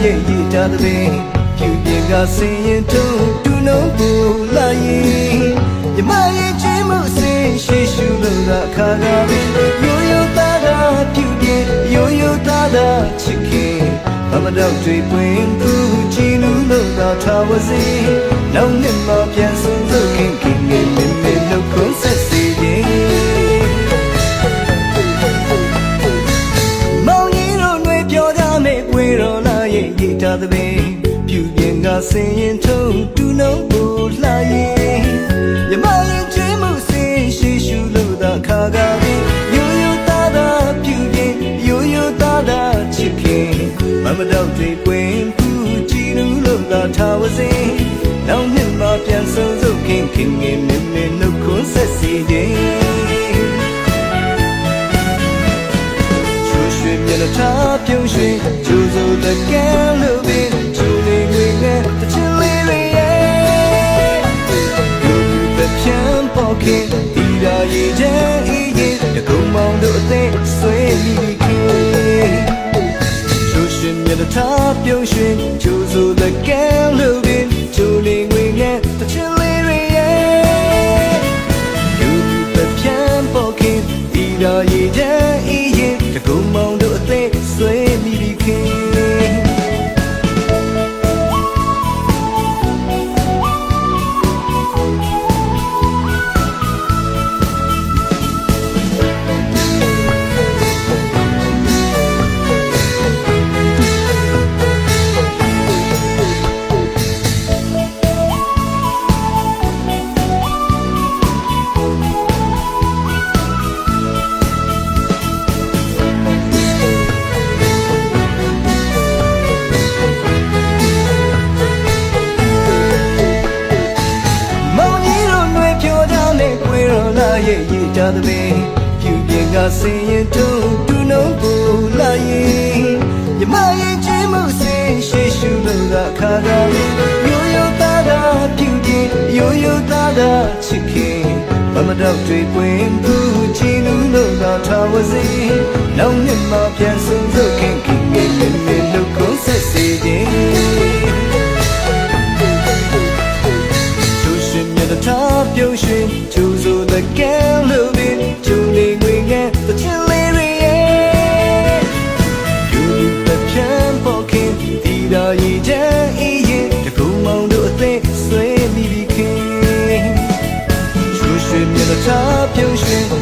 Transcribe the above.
ရဲ့ရည်တာတဲ့ဖြူပြင်ကစင်ရင်ထုံးတူနှုံးပူလာရင်မြမရဲ့ချင်းမှုစင်ရှိရှုလို့သာခါကရိုးရိုးသားသားဖြူပြင်ရိုးရိုးသားသားချစ်ခင်မမတော့တွေပွင့်သူချီနူးလို့သာထားဝစေနောက်နှစ်မှပြန်ဆုံးလို့ခင်ခင်ငယ်မင်းမင်းလို့ခုံးဆက်စေရင်မောင်ကြီးတို့တွေပြောကြမယ်ပွေတော်လာရဲ့ရည်တာတဲ့ဖြူပြင်ကစင်ရင်ထုံးတူနှုံးပူလာရင်မြမရဲ့ချင်းမှုစင်ရှိရှုလို့သာခါကရိုးရိုးသားသားဖြူပြင်ရိုးရိုးသားသားချစ်ခင်မမတော့တွေပွင့်သူကြည်နူးလို့သာထားဝစေနောက်နှစ်မှပြန်ဆုံးစုခင်ခင်ငယ်မင်းမင်းနှုတ်ခွန်းဆက်စီခြင်းချူရွှေမျက်နှာထားပြုံးရွှင်ကျိုးစိုးလက်ကမ်းလို့ပင်ကျိုးလေးငွေငယ်တချင်လေးတွေရဲ့လူပဲဖြန်းပေါ်ခင်ဒီရာရည်ချမ်းအေးရင်တကုံမောင်တို့အသိဆွေးမိခင်မျက်နှာထားပြုံးရွှင်ကျိုးစိုးလက်ကမ်းလို့ပင်ကျိုးလေးငွေငယ်တချင်လေးတွေရဲ့လူပဲဖြန်းပေါ်ခင်ဒီရာရည်ချမ်းအေးရင်တကုံမောင်တို့အသိဆွေးမိခင်ရဲ့ရည်တာတဲ့ဖြူပြင်ကစင်ရင်ထုံးတူနှုံးပူလာရင်မြမရဲ့ချင်းမှုစင်ရှိရှုလို့သာခါကရိုးရိုးသားသားဖြူပြင်ရိုးရိုးသားသားချစ်ခင်မမတော့တွေပွင့်သူချီနူးလို့သာထားဝစေနောက်နှစ်မှပြန်ဆုံးစုခင်ခင်ငယ်မင်းမင်းလို့ခုံးဆက်စေခြင်းထားပြုံးရွှင်ကျိုးစိုးလက်ကမ်းလို့ပင်ကျိုးလေးငွေငယ်တချင်လေးတွေရဲ့လူပဲဖြန်းပေါ်ခင်ဒီရာရည်ချမ်းအေးရင်တကုံမောင်တို့အသိဆွေးမိခင်ချူရွှင်မျက်နှာထားပြုံးရွှင်